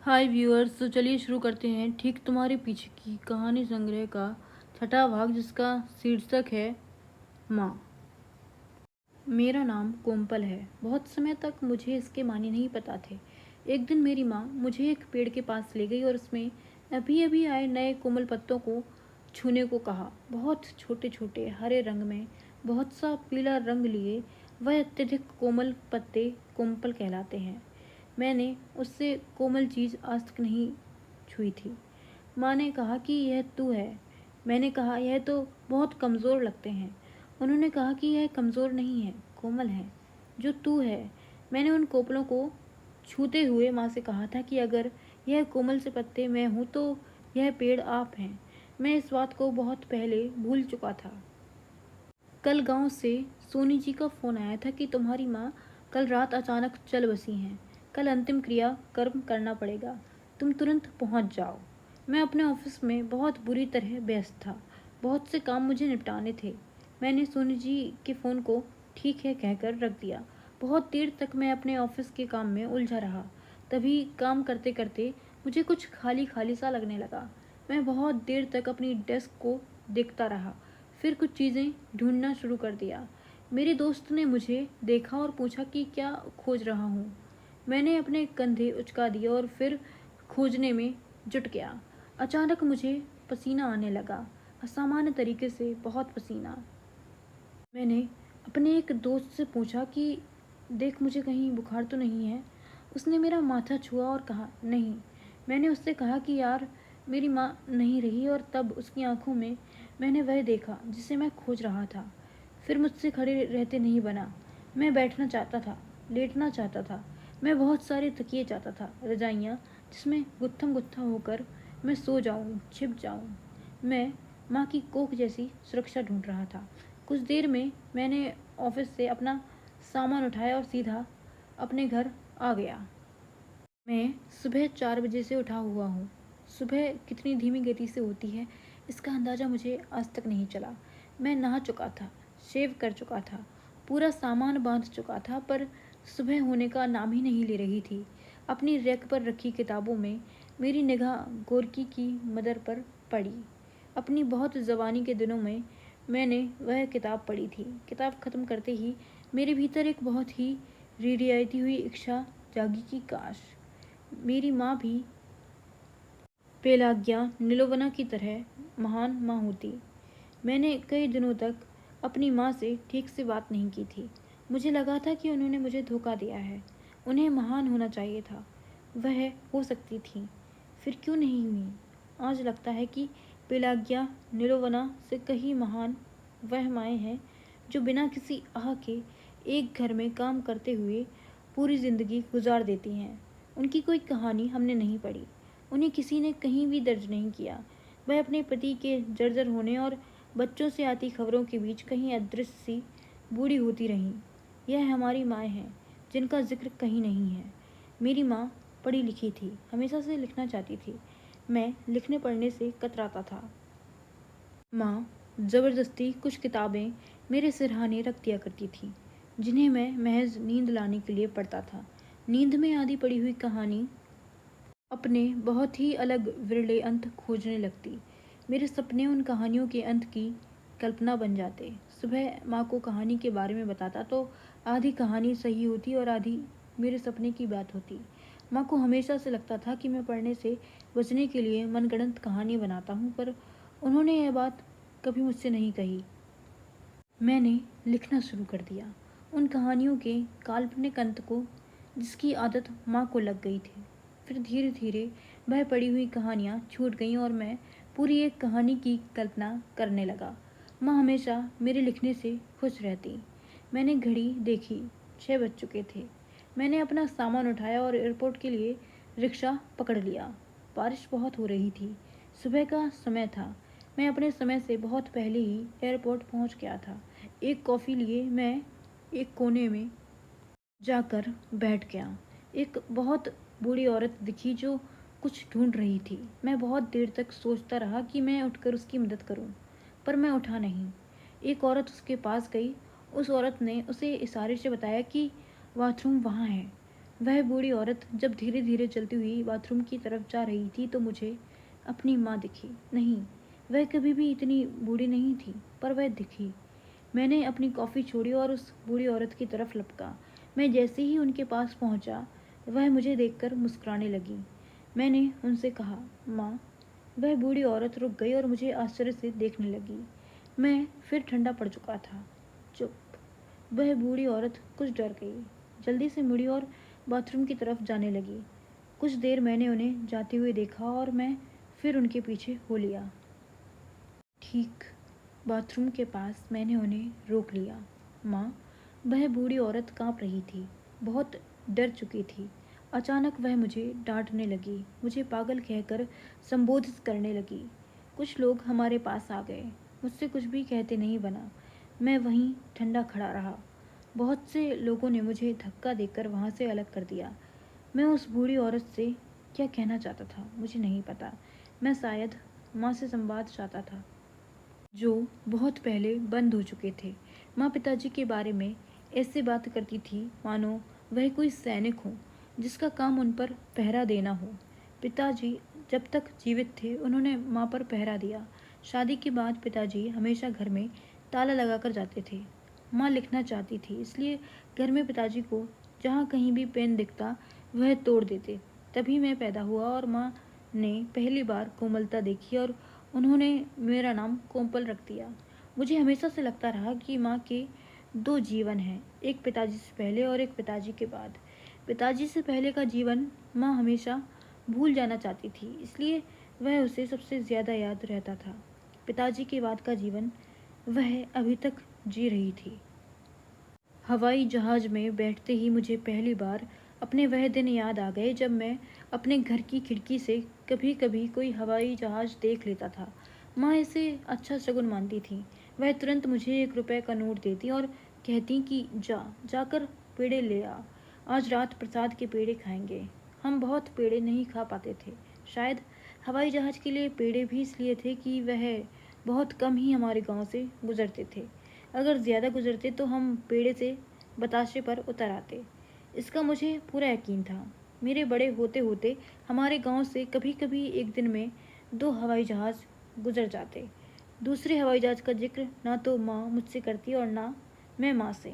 हाय viewers, तो चलिए शुरू करते हैं ठीक तुम्हारे पीछे की कहानी संग्रह का छठा भाग, जिसका शीर्षक है माँ। मेरा नाम कोमपल है। बहुत समय तक मुझे इसके मानी नहीं पता थे। एक दिन मेरी माँ मुझे एक पेड़ के पास ले गई और उसमें अभी अभी आए नए कोमल पत्तों को छूने को कहा। बहुत छोटे छोटे हरे रंग में बहुत सा पीला रंग लिए वह अत्यधिक कोमल पत्ते कोमपल कहलाते हैं। मैंने उससे कोमल चीज़ आज तक नहीं छुई थी। माँ ने कहा कि यह तू है। मैंने कहा यह तो बहुत कमज़ोर लगते हैं। उन्होंने कहा कि यह कमज़ोर नहीं है, कोमल है, जो तू है। मैंने उन कोपलों को छूते हुए माँ से कहा था कि अगर यह कोमल से पत्ते मैं हूँ तो यह पेड़ आप हैं। मैं इस बात को बहुत पहले भूल चुका था। कल गांव से सोनी जी का फ़ोन आया था कि तुम्हारी माँ कल रात अचानक चल बसी हैं। कल अंतिम क्रिया कर्म करना पड़ेगा। तुम तुरंत पहुंच जाओ। मैं अपने ऑफिस में बहुत बुरी तरह व्यस्त था। बहुत से काम मुझे निपटाने थे। मैंने सोनी जी के फ़ोन को ठीक है कहकर रख दिया। बहुत देर तक मैं अपने ऑफिस के काम में उलझा रहा। तभी काम करते करते मुझे कुछ खाली खाली सा लगने लगा। मैं बहुत देर तक अपनी डेस्क को देखता रहा। फिर कुछ चीज़ें ढूंढना शुरू कर दिया। मेरे दोस्त ने मुझे देखा और पूछा कि क्या खोज रहा हूँ। मैंने अपने कंधे उचका दिए और फिर खोजने में जुट गया। अचानक मुझे पसीना आने लगा, असामान्य तरीके से बहुत पसीना। मैंने अपने एक दोस्त से पूछा कि देख, मुझे कहीं बुखार तो नहीं है। उसने मेरा माथा छुआ और कहा नहीं। मैंने उससे कहा कि यार, मेरी माँ नहीं रही, और तब उसकी आंखों में मैंने वह देखा जिसे मैं खोज रहा था। फिर मुझसे खड़े रहते नहीं बना। मैं बैठना चाहता था, लेटना चाहता था। मैं बहुत सारे तकिए चाहता था, रजाइयाँ जिसमें गुत्थम गुत्था होकर मैं सो जाऊँ, छिप जाऊँ। मैं माँ की कोख जैसी सुरक्षा ढूंढ रहा था। कुछ देर में मैंने ऑफिस से अपना सामान उठाया और सीधा अपने घर आ गया। मैं सुबह 4 बजे से उठा हुआ हूँ। सुबह कितनी धीमी गति से होती है, इसका अंदाज़ा मुझे आज तक नहीं चला। मैं नहा चुका था, शेव कर चुका था, पूरा सामान बांध चुका था, पर सुबह होने का नाम ही नहीं ले रही थी। अपनी रैक पर रखी किताबों में मेरी निगाह गोरकी की मदर पर पड़ी। अपनी बहुत जवानी के दिनों में मैंने वह किताब पढ़ी थी। किताब ख़त्म करते ही मेरे भीतर एक बहुत ही रिरियाती हुई इच्छा जागी कि काश मेरी माँ भी पेलाग्या नीलोवना की तरह महान माँ होती। मैंने कई दिनों तक अपनी माँ से ठीक से बात नहीं की थी। मुझे लगा था कि उन्होंने मुझे धोखा दिया है। उन्हें महान होना चाहिए था। वह हो सकती थी, फिर क्यों नहीं हुई। आज लगता है कि पेलाग्या नीलोवना से कहीं महान वह माएँ हैं जो बिना किसी आह के एक घर में काम करते हुए पूरी ज़िंदगी गुजार देती हैं। उनकी कोई कहानी हमने नहीं पढ़ी। उन्हें किसी ने कहीं भी दर्ज नहीं किया। वह अपने पति के जर्जर होने और बच्चों से आती खबरों के बीच कहीं अदृश्य सी बूढ़ी होती रहीं। यह हमारी माएँ हैं जिनका जिक्र कहीं नहीं है। मेरी माँ पढ़ी लिखी थी, हमेशा से लिखना चाहती थी। मैं लिखने पढ़ने से कतराता था। माँ ज़बरदस्ती कुछ किताबें मेरे सिरहाने रख दिया करती थी, जिन्हें मैं महज नींद लाने के लिए पढ़ता था। नींद में आधी पढ़ी हुई कहानी अपने बहुत ही अलग विरले अंत खोजने लगती। मेरे सपने उन कहानियों के अंत की कल्पना बन जाते। सुबह माँ को कहानी के बारे में बताता तो आधी कहानी सही होती और आधी मेरे सपने की बात होती। माँ को हमेशा से लगता था कि मैं पढ़ने से बचने के लिए मनगढ़ंत कहानी बनाता हूँ, पर उन्होंने यह बात कभी मुझसे नहीं कही। मैंने लिखना शुरू कर दिया उन कहानियों के काल्पनिक अंत को जिसकी आदत माँ को लग गई थी। फिर धीरे धीरे वह पढ़ी हुई कहानियाँ छूट गईं और मैं पूरी एक कहानी की कल्पना करने लगा। माँ हमेशा मेरे लिखने से खुश रहती। मैंने घड़ी देखी, 6 बज चुके थे। मैंने अपना सामान उठाया और एयरपोर्ट के लिए रिक्शा पकड़ लिया। बारिश बहुत हो रही थी। सुबह का समय था। मैं अपने समय से बहुत पहले ही एयरपोर्ट पहुंच गया था। एक कॉफ़ी लिए मैं एक कोने में जाकर बैठ गया। एक बहुत बूढ़ी औरत दिखी जो कुछ ढूंढ रही थी। मैं बहुत देर तक सोचता रहा कि मैं उठकर उसकी मदद करूं, पर मैं उठा नहीं। एक औरत उसके पास गई। उस औरत ने उसे इशारे से बताया कि बाथरूम वहाँ है। वह बूढ़ी औरत जब धीरे धीरे चलती हुई बाथरूम की तरफ जा रही थी तो मुझे अपनी माँ दिखी। नहीं, वह कभी भी इतनी बूढ़ी नहीं थी, पर वह दिखी। मैंने अपनी कॉफ़ी छोड़ी और उस बूढ़ी औरत की तरफ लपका। मैं जैसे ही उनके पास पहुंचा, वह मुझे देखकर मुस्कुराने लगी। मैंने उनसे कहा, माँ। वह बूढ़ी औरत रुक गई और मुझे आश्चर्य से देखने लगी। मैं फिर ठंडा पड़ चुका था। चुप। वह बूढ़ी औरत कुछ डर गई, जल्दी से मुड़ी और बाथरूम की तरफ जाने लगी। कुछ देर मैंने उन्हें जाते हुए देखा और मैं फिर उनके पीछे हो लिया। ठीक बाथरूम के पास मैंने उन्हें रोक लिया। माँ। वह बूढ़ी औरत कांप रही थी, बहुत डर चुकी थी। अचानक वह मुझे डांटने लगी, मुझे पागल कहकर संबोधित करने लगी। कुछ लोग हमारे पास आ गए, मुझसे कुछ भी कहते नहीं बना। मैं वहीं ठंडा खड़ा रहा। बहुत से लोगों ने मुझे धक्का देकर वहाँ से अलग कर दिया। मैं उस बूढ़ी औरत से क्या कहना चाहता था मुझे नहीं पता। मैं शायद माँ से संवाद चाहता था, जो बहुत पहले बंद हो चुके थे। माँ पिताजी के बारे में ऐसे बात करती थी मानो वह कोई सैनिक हो जिसका काम उन पर पहरा देना हो। पिताजी जब तक जीवित थे उन्होंने माँ पर पहरा दिया। शादी के बाद पिताजी हमेशा घर में ताला लगाकर जाते थे। माँ लिखना चाहती थी, इसलिए घर में पिताजी को जहाँ कहीं भी पेन दिखता वह तोड़ देते। तभी मैं पैदा हुआ और माँ ने पहली बार कोमलता देखी और उन्होंने मेरा नाम कोमल रख दिया। मुझे हमेशा से लगता रहा कि माँ के दो जीवन हैं, एक पिताजी से पहले और एक पिताजी के बाद। पिताजी से पहले का जीवन माँ हमेशा भूल जाना चाहती थी, इसलिए वह उसे सबसे ज़्यादा याद रहता था। पिताजी के बाद का जीवन वह अभी तक जी रही थी। हवाई जहाज़ में बैठते ही मुझे पहली बार अपने वह दिन याद आ गए जब मैं अपने घर की खिड़की से कभी कभी कोई हवाई जहाज़ देख लेता था। माँ इसे अच्छा शगुन मानती थी। वह तुरंत मुझे 1 रुपए का नोट देती और कहती कि जाकर पेड़े ले आ, आज रात प्रसाद के पेड़े खाएंगे। हम बहुत पेड़े नहीं खा पाते थे। शायद हवाई जहाज़ के लिए पेड़े भी इसलिए थे कि वह बहुत कम ही हमारे गांव से गुजरते थे। अगर ज़्यादा गुजरते तो हम पेड़े से बताशे पर उतर आते। इसका मुझे पूरा यकीन था। मेरे बड़े होते होते हमारे गांव से कभी कभी एक दिन में 2 हवाई जहाज़ गुजर जाते। दूसरे हवाई जहाज़ का जिक्र ना तो माँ मुझसे करती और ना मैं माँ से।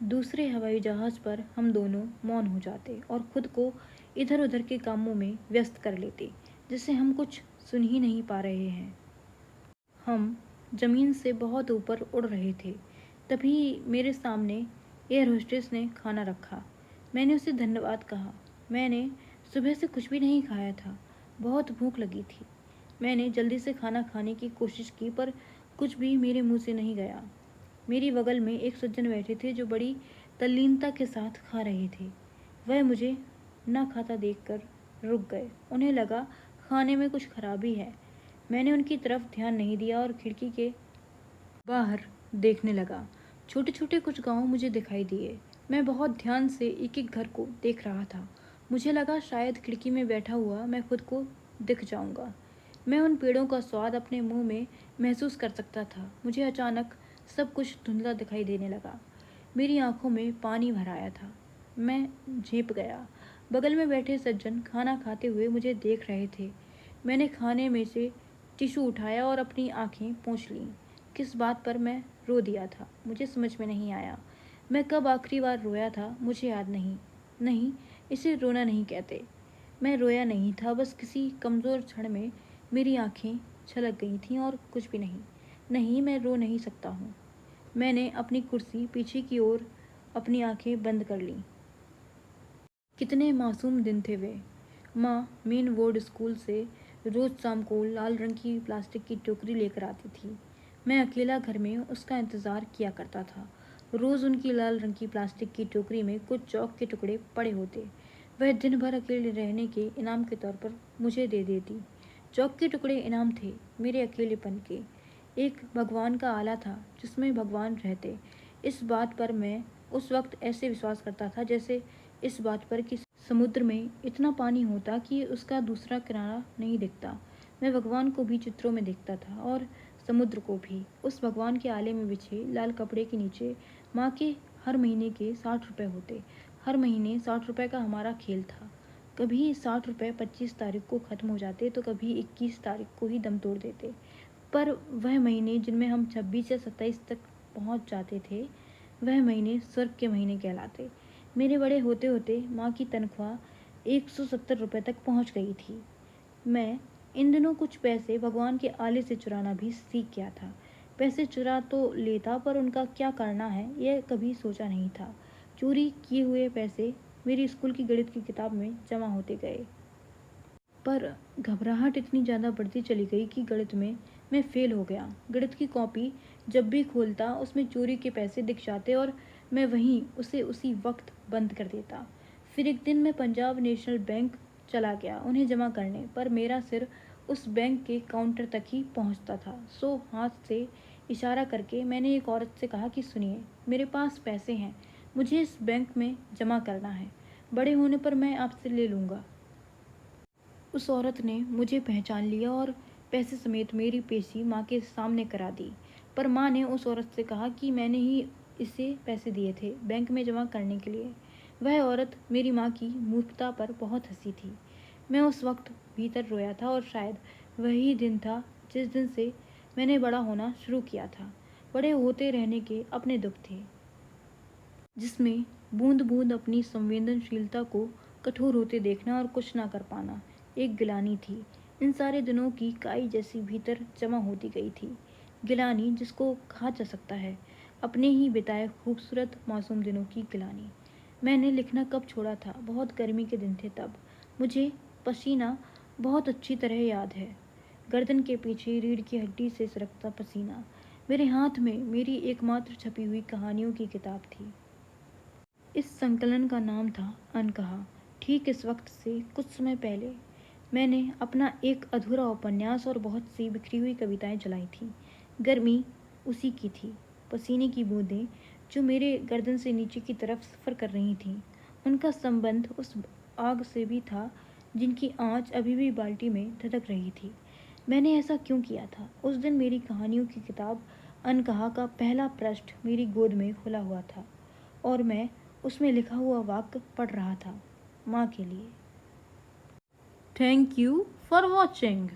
दूसरे हवाई जहाज़ पर हम दोनों मौन हो जाते और खुद को इधर उधर के कामों में व्यस्त कर लेते, जिससे हम कुछ सुन ही नहीं पा रहे हैं। हम ज़मीन से बहुत ऊपर उड़ रहे थे। तभी मेरे सामने एयर होस्टेस ने खाना रखा। मैंने उसे धन्यवाद कहा। मैंने सुबह से कुछ भी नहीं खाया था, बहुत भूख लगी थी। मैंने जल्दी से खाना खाने की कोशिश की पर कुछ भी मेरे मुंह से नहीं गया। मेरी बगल में एक सज्जन बैठे थे जो बड़ी तल्लीनता के साथ खा रहे थे। वह मुझे न खाता देखकर रुक गए। उन्हें लगा खाने में कुछ खराबी है। मैंने उनकी तरफ ध्यान नहीं दिया और खिड़की के बाहर देखने लगा। छोटे छोटे कुछ गांव मुझे दिखाई दिए। मैं बहुत ध्यान से एक एक घर को देख रहा था। मुझे लगा शायद खिड़की में बैठा हुआ मैं खुद को दिख जाऊंगा। मैं उन पेड़ों का स्वाद अपने मुंह में महसूस कर सकता था। मुझे अचानक सब कुछ धुंधला दिखाई देने लगा। मेरी आंखों में पानी भर आया था। मैं झेप गया। बगल में बैठे सज्जन खाना खाते हुए मुझे देख रहे थे। मैंने खाने में से टिश्यू उठाया और अपनी आंखें पोंछ लीं। किस बात पर मैं रो दिया था मुझे समझ में नहीं आया। मैं कब आखिरी बार रोया था मुझे याद नहीं। नहीं, इसे रोना नहीं कहते। मैं रोया नहीं था, बस किसी कमज़ोर क्षण में मेरी आंखें छलक गई थीं और कुछ भी नहीं। नहीं, मैं रो नहीं सकता हूँ। मैंने अपनी कुर्सी पीछे की ओर अपनी आंखें बंद कर लीं। कितने मासूम दिन थे वे। माँ मेन बोर्ड स्कूल से रोज़ शाम को लाल रंग की प्लास्टिक की टोकरी लेकर आती थी। मैं अकेला घर में उसका इंतज़ार किया करता था। रोज़ उनकी लाल रंग की प्लास्टिक की टोकरी में कुछ चौक के टुकड़े पड़े होते। वह दिन भर अकेले रहने के इनाम के तौर पर मुझे दे देती। चौक के टुकड़े इनाम थे मेरे अकेलेपन के। एक भगवान का आला था जिसमें भगवान रहते। इस बात पर मैं उस वक्त ऐसे विश्वास करता था जैसे इस बात पर कि समुद्र में इतना पानी होता कि उसका दूसरा किनारा नहीं दिखता। मैं भगवान को भी चित्रों में देखता था और समुद्र को भी। उस भगवान के आले में बिछे लाल कपड़े के नीचे माँ के हर महीने के 60 रुपए होते। हर महीने 60 रुपये का हमारा खेल था। कभी 60 रुपये 25 तारीख को ख़त्म हो जाते तो कभी 21 तारीख को ही दम तोड़ देते। पर वह महीने जिनमें हम 26 या 27 तक पहुंच जाते थे, वह महीने स्वर्ग के महीने कहलाते। मेरे बड़े होते होते माँ की तनख्वाह 170 रुपये तक पहुंच गई थी। मैं इन दिनों कुछ पैसे भगवान के आले से चुराना भी सीख गया था। पैसे चुरा तो लेता, पर उनका क्या करना है यह कभी सोचा नहीं था। चोरी किए हुए पैसे मेरी स्कूल की गणित की किताब में जमा होते गए। पर घबराहट इतनी ज़्यादा बढ़ती चली गई कि गणित में मैं फ़ेल हो गया। गणित की कॉपी जब भी खोलता उसमें चोरी के पैसे दिख जाते और मैं वहीं उसे उसी वक्त बंद कर देता। फिर एक दिन मैं पंजाब नेशनल बैंक चला गया उन्हें जमा करने, पर मेरा सिर उस बैंक के काउंटर तक ही पहुंचता था। सो हाथ से इशारा करके मैंने एक औरत से कहा कि सुनिए, मेरे पास पैसे हैं, मुझे इस बैंक में जमा करना है, बड़े होने पर मैं आपसे ले लूँगा। उस औरत ने मुझे पहचान लिया और पैसे समेत मेरी पेशी माँ के सामने करा दी। पर माँ ने उस औरत से कहा कि मैंने ही इसे पैसे दिए थे बैंक में जमा करने के लिए। वह औरत मेरी माँ की मूर्खता पर बहुत हंसी थी। मैं उस वक्त भीतर रोया था और शायद वही दिन था जिस दिन से मैंने बड़ा होना शुरू किया था। बड़े होते रहने के अपने दुख थे, जिसमें बूंद बूंद अपनी संवेदनशीलता को कठोर होते देखना और कुछ ना कर पाना एक गिलानी थी। इन सारे दिनों की काई जैसी भीतर जमा होती गई थी, गिलानी जिसको कहा जा सकता है अपने ही बिताए खूबसूरत मासूम दिनों की गिलानी। मैंने लिखना कब छोड़ा था, बहुत गर्मी के दिन थे तब। मुझे पसीना बहुत अच्छी तरह याद है, गर्दन के पीछे रीढ़ की हड्डी से सरकता पसीना। मेरे हाथ में मेरी एकमात्र छपी हुई कहानियों की किताब थी। इस संकलन का नाम था अनकहा। ठीक इस वक्त से कुछ समय पहले मैंने अपना एक अधूरा उपन्यास और बहुत सी बिखरी हुई कविताएं जलाई थी। गर्मी उसी की थी, पसीने की बूंदें जो मेरे गर्दन से नीचे की तरफ सफ़र कर रही थीं, उनका संबंध उस आग से भी था जिनकी आंच अभी भी बाल्टी में धधक रही थी। मैंने ऐसा क्यों किया था? उस दिन मेरी कहानियों की किताब अनकहा का पहला पृष्ठ मेरी गोद में खुला हुआ था और मैं उसमें लिखा हुआ वाक्य पढ़ रहा था, माँ के लिए। Thank you for watching.